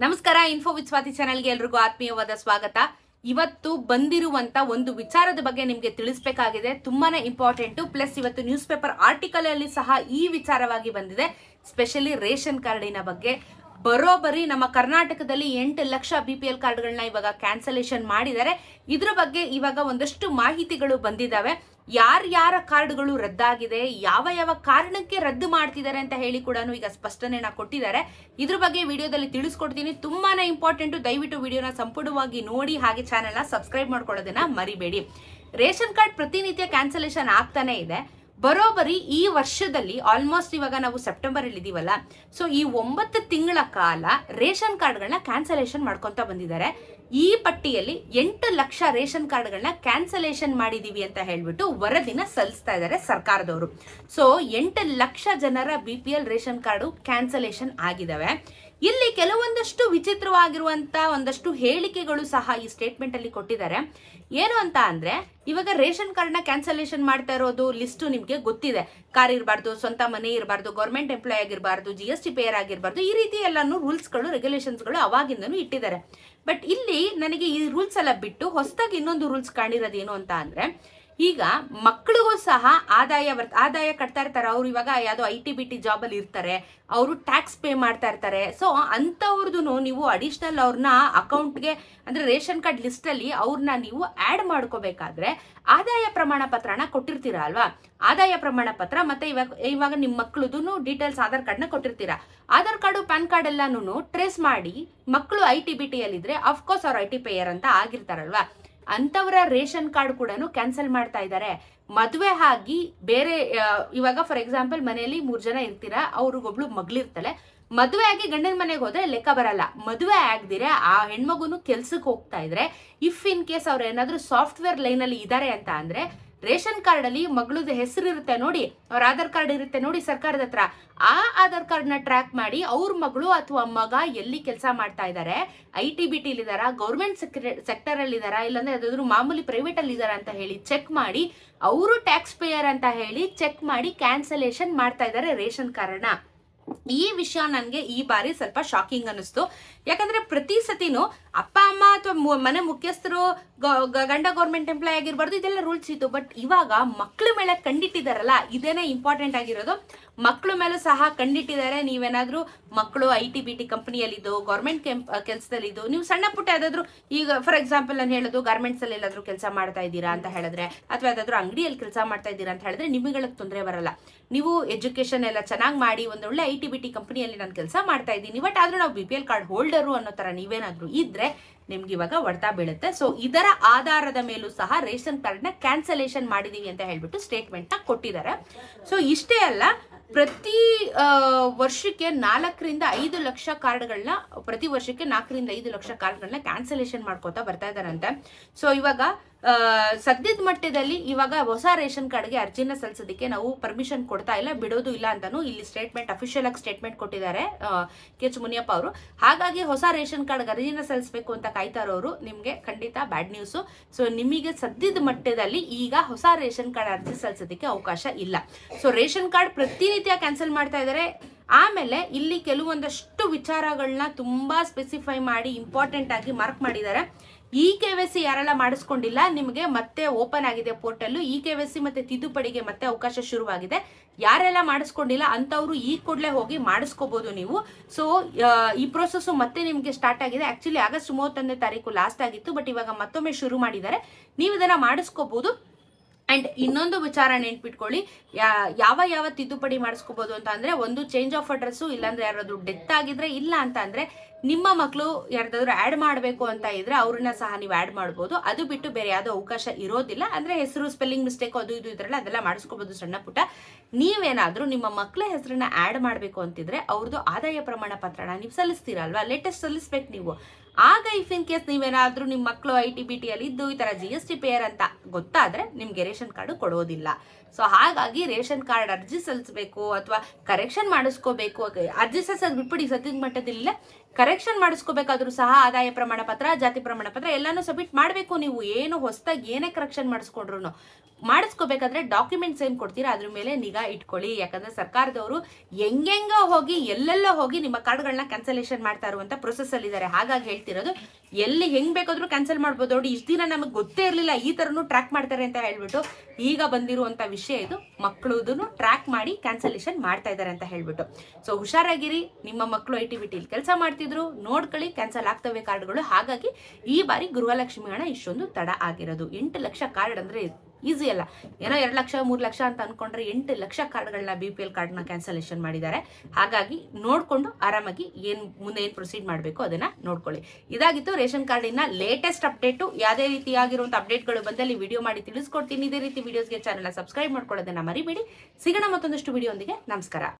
ನಮಸ್ಕಾರ. Info with Swati ಚಾನೆಲ್ಗೆ ಎಲ್ರಿಗೂ ಆತ್ಮೀಯವಾದ ಸ್ವಾಗತ. ಇವತ್ತು ಬಂದಿರುವಂತ ಒಂದು ವಿಚಾರದ ಬಗ್ಗೆ ನಿಮ್ಗೆ ತಿಳಿಸಬೇಕಾಗಿದೆ. ತುಂಬಾನೇ ಇಂಪಾರ್ಟೆಂಟ್. ಪ್ಲಸ್ ಇವತ್ತು ನ್ಯೂಸ್ ಪೇಪರ್ ಆರ್ಟಿಕಲ್ ಅಲ್ಲಿ ಸಹ ಈ ವಿಚಾರವಾಗಿ ಬಂದಿದೆ. ಸ್ಪೆಷಲಿ ರೇಷನ್ ಕಾರ್ಡಿನ ಬಗ್ಗೆ. ಬರೋಬ್ಬರಿ ನಮ್ಮ ಕರ್ನಾಟಕದಲ್ಲಿ 8 ಲಕ್ಷ BPL ಕಾರ್ಡ್ಗಳನ್ನ ಇವಾಗ ಕ್ಯಾನ್ಸಲೇಷನ್ ಮಾಡಿದ್ದಾರೆ. ಇದ್ರ ಬಗ್ಗೆ ಇವಾಗ ಒಂದಷ್ಟು ಮಾಹಿತಿಗಳು ಬಂದಿದ್ದಾವೆ. ಯಾರ್ಯಾರ ಕಾರ್ಡ್ಗಳು ರದ್ದಾಗಿದೆ, ಯಾವ ಯಾವ ಕಾರಣಕ್ಕೆ ರದ್ದು ಮಾಡ್ತಿದ್ದಾರೆ ಅಂತ ಹೇಳಿ ಕೂಡ ಈಗ ಸ್ಪಷ್ಟನೆನ ಕೊಟ್ಟಿದ್ದಾರೆ. ಇದ್ರ ಬಗ್ಗೆ ವಿಡಿಯೋದಲ್ಲಿ ತಿಳಿಸ್ಕೊಡ್ತೀನಿ. ತುಂಬಾನೇ ಇಂಪಾರ್ಟೆಂಟ್. ದಯವಿಟ್ಟು ವಿಡಿಯೋನ ಸಂಪೂರ್ಣವಾಗಿ ನೋಡಿ, ಹಾಗೆ ಚಾನೆಲ್ನ ಸಬ್ಸ್ಕ್ರೈಬ್ ಮಾಡ್ಕೊಳ್ಳೋದನ್ನ ಮರಿಬೇಡಿ. ರೇಷನ್ ಕಾರ್ಡ್ ಪ್ರತಿನಿತ್ಯ ಕ್ಯಾನ್ಸಲೇಷನ್ ಆಗ್ತಾನೆ ಇದೆ. ಬರೋಬ್ಬರಿ ಈ ವರ್ಷದಲ್ಲಿ ಆಲ್ಮೋಸ್ಟ್ ಇವಾಗ ನಾವು ಸೆಪ್ಟೆಂಬರ್ ಅಲ್ಲಿ ಇದೀವಲ್ಲ, ಸೊ ಈ 9 ತಿಂಗಳ ಕಾಲ ರೇಷನ್ ಕಾರ್ಡ್ಗಳನ್ನ ಕ್ಯಾನ್ಸಲೇಷನ್ ಮಾಡ್ಕೊಂತ ಬಂದಿದ್ದಾರೆ. ಈ ಪಟ್ಟಿಯಲ್ಲಿ 8 ಲಕ್ಷ ರೇಷನ್ ಕಾರ್ಡ್ಗಳನ್ನ ಕ್ಯಾನ್ಸಲೇಷನ್ ಮಾಡಿದೀವಿ ಅಂತ ಹೇಳ್ಬಿಟ್ಟು ವರದಿನ ಸಲ್ಲಿಸ್ತಾ ಇದ್ದಾರೆ ಸರ್ಕಾರದವರು. ಸೊ 8 ಲಕ್ಷ ಜನರ BPL ರೇಷನ್ ಕಾರ್ಡು ಕ್ಯಾನ್ಸಲೇಷನ್ ಆಗಿದಾವೆ. ಇಲ್ಲಿ ಕೆಲವೊಂದಷ್ಟು ವಿಚಿತ್ರವಾಗಿರುವಂತ ಒಂದಷ್ಟು ಹೇಳಿಕೆಗಳು ಸಹ ಈ ಸ್ಟೇಟ್ಮೆಂಟ್ ಅಲ್ಲಿ ಕೊಟ್ಟಿದ್ದಾರೆ. ಏನು ಅಂತ ಅಂದ್ರೆ, ಇವಾಗ ರೇಷನ್ ಕಾರ್ಡ್ ನ ಕ್ಯಾನ್ಸಲೇಷನ್ ಮಾಡ್ತಾ ಇರೋದು ಲಿಸ್ಟ್ ನಿಮ್ಗೆ ಗೊತ್ತಿದೆ. ಕಾರ್ ಇರಬಾರ್ದು, ಸ್ವಂತ ಮನೆ ಇರಬಾರ್ದು, ಗೌರ್ಮೆಂಟ್ ಎಂಪ್ಲಾಯ್ ಆಗಿರಬಾರ್ದು, GST ಪೇಯರ್ ಆಗಿರಬಾರ್ದು, ಈ ರೀತಿ ಎಲ್ಲಾನು ರೂಲ್ಸ್ ಗಳು ರೆಗ್ಯುಲೇಷನ್ಸ್ ಗಳು ಅವಾಗಿಂದನು ಇಟ್ಟಿದ್ದಾರೆ. ಬಟ್ ಇಲ್ಲಿ ನನಗೆ ಈ ರೂಲ್ಸ್ ಎಲ್ಲ ಬಿಟ್ಟು ಹೊಸದಾಗಿ ಇನ್ನೊಂದು ರೂಲ್ಸ್ ಕಾಣಿರೋದೇನು ಅಂತ ಅಂದ್ರೆ, ಈಗ ಮಕ್ಕಳಿಗೂ ಸಹ ಆದಾಯ ಕಟ್ತಾ ಇರ್ತಾರೆ. ಅವ್ರು ಇವಾಗ ಯಾವ್ದೋ IT-BT ಜಾಬ್ ಅಲ್ಲಿ ಇರ್ತಾರೆ, ಅವರು ಟ್ಯಾಕ್ಸ್ ಪೇ ಮಾಡ್ತಾ ಇರ್ತಾರೆ. ಸೊ ಅಂತವ್ರದ್ದು ನೀವು ಅಡಿಷನಲ್ ಅವ್ರನ್ನ ಅಕೌಂಟ್ಗೆ ಅಂದ್ರೆ ರೇಷನ್ ಕಾರ್ಡ್ ಲಿಸ್ಟ್ ಅಲ್ಲಿ ಅವ್ರನ್ನ ನೀವು ಆಡ್ ಮಾಡ್ಕೋಬೇಕಾದ್ರೆ ಆದಾಯ ಪ್ರಮಾಣ ಪತ್ರನ ಕೊಟ್ಟಿರ್ತೀರಾ ಅಲ್ವಾ. ಆದಾಯ ಪ್ರಮಾಣ ಪತ್ರ ಮತ್ತೆ ಇವಾಗ ನಿಮ್ ಮಕ್ಳದ್ದು ಡೀಟೇಲ್ಸ್ ಆಧಾರ್ ಕಾರ್ಡ್ ನ ಕೊಟ್ಟಿರ್ತೀರಾ. ಆಧಾರ್ ಕಾರ್ಡು ಪ್ಯಾನ್ ಕಾರ್ಡ್ ಎಲ್ಲಾನು ಟ್ರೇಸ್ ಮಾಡಿ ಮಕ್ಕಳು IT-BT ಅಲ್ಲಿ ಇದ್ರೆ ಅಫ್ಕೋರ್ಸ್ ಅವ್ರು IT ಪೇಯರ್ ಅಂತ ಆಗಿರ್ತಾರಲ್ವಾ. ಅಂತವರ ರೇಷನ್ ಕಾರ್ಡ್ ಕೂಡ ಕ್ಯಾನ್ಸಲ್ ಮಾಡ್ತಾ ಇದ್ದಾರೆ. ಮದುವೆ ಆಗಿ ಬೇರೆ ಇವಾಗ ಫಾರ್ ಎಕ್ಸಾಂಪಲ್ ಮನೆಯಲ್ಲಿ 3 ಜನ ಇರ್ತೀರಾ, ಅವ್ರಿಗೊಬ್ಳು ಮಗಳಿರ್ತಾಳೆ. ಮದುವೆ ಆಗಿ ಗಂಡನ ಮನೆಗೆ ಹೋದ್ರೆ ಲೆಕ್ಕ ಬರಲ್ಲ. ಮದುವೆ ಆಗದಿರೆ ಆ ಹೆಣ್ಮಗುನು ಕೆಲ್ಸಕ್ಕೆ ಹೋಗ್ತಾ ಇದ್ರೆ, ಇಫ್ ಇನ್ ಕೇಸ್ ಅವ್ರು ಏನಾದ್ರು ಸಾಫ್ಟ್ವೇರ್ ಲೈನ್ ಅಲ್ಲಿ ಇದಾರೆ ಅಂತ ಅಂದ್ರೆ, ರೇಷನ್ ಕಾರ್ಡ್ ಅಲ್ಲಿ ಮಗಳದ ಹೆಸರು ಇರುತ್ತೆ ನೋಡಿ, ಅವ್ರ ಆಧಾರ್ ಕಾರ್ಡ್ ಇರುತ್ತೆ ನೋಡಿ ಸರ್ಕಾರದ ಹತ್ರ, ಆ ಆಧಾರ್ ಕಾರ್ಡ್ ನ ಟ್ರ್ಯಾಕ್ ಮಾಡಿ ಅವ್ರ ಮಗಳು ಅಥವಾ ಮಗ ಎಲ್ಲಿ ಕೆಲಸ ಮಾಡ್ತಾ ಇದ್ದಾರೆ, IT-BT ಅಲ್ಲಿ ಇದಾರ, ಗೌರ್ಮೆಂಟ್ ಸೆಕ್ಟರ್ ಅಲ್ಲಿ ಇದಾರ, ಇಲ್ಲಾಂದ್ರೆ ಯಾವ್ದಾದ್ರು ಮಾಮೂಲಿ ಪ್ರೈವೇಟ್ ಅಲ್ಲಿ ಇದಾರ ಅಂತ ಹೇಳಿ ಚೆಕ್ ಮಾಡಿ, ಅವರು ಟ್ಯಾಕ್ಸ್ ಪೇಯರ್ ಅಂತ ಹೇಳಿ ಚೆಕ್ ಮಾಡಿ ಕ್ಯಾನ್ಸಲೇಷನ್ ಮಾಡ್ತಾ ಇದ್ದಾರೆ ರೇಷನ್ ಕಾರ್ಡ್ ನ. ಈ ವಿಷಯ ನನ್ಗೆ ಈ ಬಾರಿ ಸ್ವಲ್ಪ ಶಾಕಿಂಗ್ ಅನಿಸ್ತು. ಯಾಕಂದ್ರೆ ಪ್ರತಿ ಸತಿನೂ ಅಪ್ಪ ಅಮ್ಮ ಅಥವಾ ಮನೆ ಮುಖ್ಯಸ್ಥರು ಗಂಡ ಗೌರ್ಮೆಂಟ್ ಎಂಪ್ಲಾಯ್ ಆಗಿರ್ಬಾರ್ದು, ಇದೆಲ್ಲ ರೂಲ್ಸ್ ಇತ್ತು. ಬಟ್ ಇವಾಗ ಮಕ್ಳ ಮೇಲೆ ಕಂಡಿಟ್ಟಿದಾರಲ್ಲ, ಇದೇನೇ ಇಂಪಾರ್ಟೆಂಟ್ ಆಗಿರೋದು. ಮಕ್ಳ ಮೇಲೂ ಸಹ ಕಂಡಿಟ್ಟಿದ್ದಾರೆ. ನೀವೇನಾದ್ರೂ ಮಕ್ಕಳು IT-BT ಕಂಪನಿಯಲ್ಲಿದ್ದು, ಗೌರ್ಮೆಂಟ್ ಕೆಲಸದಲ್ಲಿದ್ದು, ನೀವು ಸಣ್ಣ ಪುಟ್ಟ ಯಾವ್ದಾದ್ರು ಈಗ ಫಾರ್ ಎಕ್ಸಾಂಪಲ್ ನಾನು ಹೇಳೋದು ಗಾರ್ಮೆಂಟ್ಸ್ ಅಲ್ಲಿ ಎಲ್ಲಾದ್ರೂ ಕೆಲಸ ಮಾಡ್ತಾ ಇದ್ದೀರಾ ಅಂತ ಹೇಳಿದ್ರೆ, ಅಥವಾ ಯಾವ್ದಾದ್ರು ಅಂಗಡಿಯಲ್ಲಿ ಕೆಲಸ ಮಾಡ್ತಾ ಇದ್ದೀರಾ ಅಂತ ಹೇಳಿದ್ರೆ ನಿಮಗೆ ತೊಂದರೆ ಬರಲ್ಲ. ನೀವು ಎಜುಕೇಶನ್ ಎಲ್ಲ ಚೆನ್ನಾಗಿ ಮಾಡಿ ಒಂದೊಳ್ಳೆ IT-BT ಕಂಪನಿಯಲ್ಲಿ ನಾನು ಕೆಲಸ ಮಾಡ್ತಾ ಇದ್ದೀನಿ, ಬಟ್ ಆದ್ರೂ ನಾವು BPL ಕಾರ್ಡ್ ಹೋಲ್ಡರು ಅನ್ನೋ ತರ ನೀವೇನಾದ್ರೂ ಇದ್ರೆ ನಿಮ್ಗೆ ಇವಾಗ ಹೊಡ್ತಾ ಬೀಳುತ್ತೆ. ಸೊ ಇದರ ಆಧಾರದ ಮೇಲೂ ಸಹ ರೇಷನ್ ಕಾರ್ಡ್ ನ ಕ್ಯಾನ್ಸಲೇಷನ್ ಮಾಡಿದೀವಿ ಅಂತ ಹೇಳ್ಬಿಟ್ಟು ಸ್ಟೇಟ್ಮೆಂಟ್ ನ ಕೊಟ್ಟಿದ್ದಾರೆ. ಸೊ ಇಷ್ಟೇ ಅಲ್ಲ, ಪ್ರತಿ ವರ್ಷಕ್ಕೆ 4 ರಿಂದ 5 ಲಕ್ಷ ಕಾರ್ಡ್ಗಳನ್ನ ಪ್ರತಿ ವರ್ಷಕ್ಕೆ 4 ರಿಂದ 5 ಲಕ್ಷ ಕಾರ್ಡ್ಗಳನ್ನ ಕ್ಯಾನ್ಸಲೇಷನ್ ಮಾಡ್ಕೋತಾ ಬರ್ತಾ ಇದಾರಂತೆ. ಸೊ ಇವಾಗ ಸದ್ಯದ ಮಟ್ಟದಲ್ಲಿ ಇವಾಗ ಹೊಸ ರೇಷನ್ ಕಾರ್ಡ್ಗೆ ಅರ್ಜಿನ ಸಲ್ಲಿಸೋದಕ್ಕೆ ನಾವು ಪರ್ಮಿಷನ್ ಕೊಡ್ತಾ ಇಲ್ಲ, ಬಿಡೋದು ಇಲ್ಲ ಅಂತಾನು ಇಲ್ಲಿ ಸ್ಟೇಟ್ಮೆಂಟ್ ಅಫಿಷಿಯಲ್ ಆಗಿ ಸ್ಟೇಟ್ಮೆಂಟ್ ಕೊಟ್ಟಿದ್ದಾರೆ KH ಮುನಿಯಪ್ಪ ಅವರು. ಹಾಗಾಗಿ ಹೊಸ ರೇಷನ್ ಕಾರ್ಡ್ ಅರ್ಜಿನ ಸಲ್ಲಿಸಬೇಕು ಅಂತ ಕಾಯ್ತಾ ಇರೋರು ನಿಮ್ಗೆ ಖಂಡಿತ ಬ್ಯಾಡ್ ನ್ಯೂಸ್. ಸೊ ನಿಮಗೆ ಸದ್ಯದ ಮಟ್ಟದಲ್ಲಿ ಈಗ ಹೊಸ ರೇಷನ್ ಕಾರ್ಡ್ ಅರ್ಜಿ ಸಲ್ಲಿಸೋದಕ್ಕೆ ಅವಕಾಶ ಇಲ್ಲ. ಸೊ ರೇಷನ್ ಕಾರ್ಡ್ ಪ್ರತಿನಿತ್ಯ ಕ್ಯಾನ್ಸಲ್ ಮಾಡ್ತಾ ಇದ್ದಾರೆ. ಆಮೇಲೆ ಇಲ್ಲಿ ಕೆಲವೊಂದಷ್ಟು ವಿಚಾರಗಳನ್ನ ತುಂಬಾ ಸ್ಪೆಸಿಫೈ ಮಾಡಿ ಇಂಪಾರ್ಟೆಂಟ್ ಆಗಿ ಮಾರ್ಕ್ ಮಾಡಿದ್ದಾರೆ. KYC ಯಾರೆಲ್ಲ ಮಾಡಿಸ್ಕೊಂಡಿಲ್ಲ, ನಿಮಗೆ ಮತ್ತೆ ಓಪನ್ ಆಗಿದೆ ಪೋರ್ಟಲ್. KYC ಮತ್ತೆ ತಿದ್ದುಪಡಿಗೆ ಮತ್ತೆ ಅವಕಾಶ ಶುರುವಾಗಿದೆ. ಯಾರೆಲ್ಲ ಮಾಡಿಸ್ಕೊಂಡಿಲ್ಲ ಅಂತವ್ರು ಈ ಕೂಡಲೇ ಹೋಗಿ ಮಾಡಿಸ್ಕೋಬಹುದು ನೀವು. ಸೊ ಈ ಪ್ರೋಸೆಸ್ ಮತ್ತೆ ನಿಮ್ಗೆ ಸ್ಟಾರ್ಟ್ ಆಗಿದೆ. ಆಕ್ಚುಲಿ ಆಗಸ್ಟ್ 31ನೇ ತಾರೀಕು ಲಾಸ್ಟ್ ಆಗಿತ್ತು, ಬಟ್ ಇವಾಗ ಮತ್ತೊಮ್ಮೆ ಶುರು ಮಾಡಿದ್ದಾರೆ. ನೀವು ಇದನ್ನ ಮಾಡಿಸ್ಕೋಬಹುದು. ಅಂಡ್ ಇನ್ನೊಂದು ವಿಚಾರ ನೆನ್ಪಿಟ್ಕೊಳ್ಳಿ, ಯಾವ ತಿದ್ದುಪಡಿ ಮಾಡಿಸ್ಕೋಬಹುದು ಅಂತ ಅಂದ್ರೆ, ಒಂದು ಚೇಂಜ್ ಆಫ್ ಅಡ್ರೆಸ್, ಇಲ್ಲಾಂದ್ರೆ ಯಾರಾದ್ರೂ ಡೆತ್ ಆಗಿದ್ರೆ, ಇಲ್ಲ ಅಂತ ಅಂದ್ರೆ ನಿಮ್ಮ ಮಕ್ಕಳು ಯಾರ್ದಾದ್ರು ಆಡ್ ಮಾಡಬೇಕು ಅಂತ ಇದ್ರೆ ಅವ್ರನ್ನ ಸಹ ನೀವು ಆಡ್ ಮಾಡಬಹುದು. ಅದು ಬಿಟ್ಟು ಬೇರೆ ಯಾವ್ದೋ ಅವಕಾಶ ಇರೋದಿಲ್ಲ. ಅಂದ್ರೆ ಹೆಸರು ಸ್ಪೆಲ್ಲಿಂಗ್ ಮಿಸ್ಟೇಕ್ ಅದು ಇದು ಇದ್ರಲ್ಲ ಅದೆಲ್ಲ ಮಾಡಿಸ್ಕೋಬಹುದು ಸಣ್ಣ ಪುಟ್ಟ. ನೀವೇನಾದ್ರೂ ನಿಮ್ಮ ಮಕ್ಕಳ ಹೆಸರನ್ನ ಆಡ್ ಮಾಡಬೇಕು ಅಂತಿದ್ರೆ ಅವ್ರದ್ದು ಆದಾಯ ಪ್ರಮಾಣ ಪತ್ರನ ನೀವು ಸಲ್ಲಿಸ್ತೀರಾ ಅಲ್ವಾ, ಲೇಟೆಸ್ಟ್ ಸಲ್ಲಿಸ್ಬೇಕು ನೀವು. ಆಗ ಇಫ್ ಇನ್ ಕೇಸ್ ನೀವೇನಾದ್ರೂ ನಿಮ್ಮ ಮಕ್ಕಳು ITBT ಅಲ್ಲಿ ಇದ್ದು ಈ ತರ GST ಪೇಯರ್ ಅಂತ ಗೊತ್ತಾದ್ರೆ ನಿಮ್ಗೆ ರೇಷನ್ ಕಾರ್ಡ್ ಕೊಡೋದಿಲ್ಲ. ಸೊ ಹಾಗಾಗಿ ರೇಷನ್ ಕಾರ್ಡ್ ಅರ್ಜಿ ಸಲ್ಲಿಸಬೇಕು ಅಥವಾ ಕರೆಕ್ಷನ್ ಮಾಡಿಸ್ಕೋಬೇಕು. ಅರ್ಜಿ ಸಲ್ಲಿಸೋದು ಬಿಟ್ಬಿಡಿ, ಸದ್ಯದ ಮಟ್ಟದಲ್ಲಿ ಕರೆಕ್ಷನ್ ಮಾಡಿಸ್ಕೋಬೇಕಾದ್ರೂ ಸಹ ಆದಾಯ ಪ್ರಮಾಣ ಪತ್ರ, ಜಾತಿ ಪ್ರಮಾಣ ಪತ್ರ ಎಲ್ಲಾನು ಸಬ್ಮಿಟ್ ಮಾಡಬೇಕು. ನೀವು ಏನು ಹೊಸದಾಗಿ ಏನೇ ಕರೆಕ್ಷನ್ ಮಾಡಿಸ್ಕೊಂಡ್ರು ಮಾಡಿಸ್ಕೋಬೇಕಾದ್ರೆ ಡಾಕ್ಯುಮೆಂಟ್ಸ್ ಏನ್ ಕೊಡ್ತೀರಾ ಅದ್ರ ಮೇಲೆ ನಿಗಾ ಇಟ್ಕೊಳ್ಳಿ. ಯಾಕಂದ್ರೆ ಸರ್ಕಾರದವರು ಹೆಂಗೆಂಗ ಹೋಗಿ ಎಲ್ಲೆಲ್ಲ ಹೋಗಿ ನಿಮ್ಮ ಕಾರ್ಡ್ಗಳನ್ನ ಕ್ಯಾನ್ಸಲೇಷನ್ ಮಾಡ್ತಾ ಇರುವಂತ ಪ್ರೊಸೆಸ್ ಅಲ್ಲಿ ಇದ್ದಾರೆ. ಹಾಗಾಗಿ ಹೇಳ್ತಿರೋದು, ಎಲ್ಲಿ ಹೆಂಗ್ ಬೇಕಾದ್ರೂ ಕ್ಯಾನ್ಸಲ್ ಮಾಡ್ಬೋದು. ನೋಡಿ, ಇಷ್ಟು ದಿನ ನಮಗೆ ಗೊತ್ತೇ ಇರಲಿಲ್ಲ ಈ ತರನು ಟ್ರ್ಯಾಕ್ ಮಾಡ್ತಾರೆ ಅಂತ ಹೇಳ್ಬಿಟ್ಟು. ಈಗ ಬಂದಿರುವಂತ ವಿಷಯ ಇದು, ಮಕ್ಕಳದನ್ನು ಟ್ರ್ಯಾಕ್ ಮಾಡಿ ಕ್ಯಾನ್ಸಲೇಷನ್ ಮಾಡ್ತಾ ಇದ್ದಾರೆ ಅಂತ ಹೇಳ್ಬಿಟ್ಟು. ಸೊ ಹುಷಾರಾಗಿರಿ. ನಿಮ್ಮ ಮಕ್ಕಳು ITBT ಕೆಲಸ ಮಾಡ್ತಿದ್ರು, ನೋಡ್ಕೊಳ್ಳಿ, ಕ್ಯಾನ್ಸಲ್ ಆಗ್ತವೆ ಕಾರ್ಡ್ಗಳು. ಹಾಗಾಗಿ ಈ ಬಾರಿ ಗೃಹಲಕ್ಷ್ಮಿ ಹಣ ಇಷ್ಟೊಂದು ತಡ ಆಗಿರೋದು. 8 ಲಕ್ಷ ಕಾರ್ಡ್ ಅಂದ್ರೆ ಈಸಿ ಅಲ್ಲ. ಏನೋ 2 ಲಕ್ಷ 3 ಲಕ್ಷ ಅಂತ ಅನ್ಕೊಂಡ್ರೆ 8 ಲಕ್ಷ ಕಾರ್ಡ್ಗಳನ್ನ BPL ಕಾರ್ಡ್ನ ಕ್ಯಾನ್ಸಲೇಷನ್ ಮಾಡಿದ್ದಾರೆ. ಹಾಗಾಗಿ ನೋಡ್ಕೊಂಡು ಆರಾಮಾಗಿ ಮುಂದೆ ಏನ್ ಪ್ರೊಸೀಡ್ ಮಾಡಬೇಕು ಅದನ್ನ ನೋಡ್ಕೊಳ್ಳಿ. ಇದಾಗಿತ್ತು ರೇಷನ್ ಕಾರ್ಡಿನ ಲೇಟೆಸ್ಟ್ ಅಪ್ಡೇಟು. ಯಾವುದೇ ರೀತಿಯಾಗಿರುವಂತ ಅಪ್ಡೇಟ್ಗಳು ಬಂದಲ್ಲಿ ವಿಡಿಯೋ ಮಾಡಿ ತಿಳಿಸ್ಕೊಡ್ತೀನಿ. ಇದೇ ರೀತಿ ವಿಡಿಯೋಸ್ಗೆ ಚಾನೆಲ್ ಸಬ್ಸ್ಕ್ರೈಬ್ ಮಾಡ್ಕೊಳ್ಳೋದನ್ನ ಮರಿಬೇಡಿ. ಸಿಗೋಣ ಮತ್ತೊಂದಷ್ಟು ವಿಡಿಯೋ ಒಂದಿಗೆ. ನಮಸ್ಕಾರ.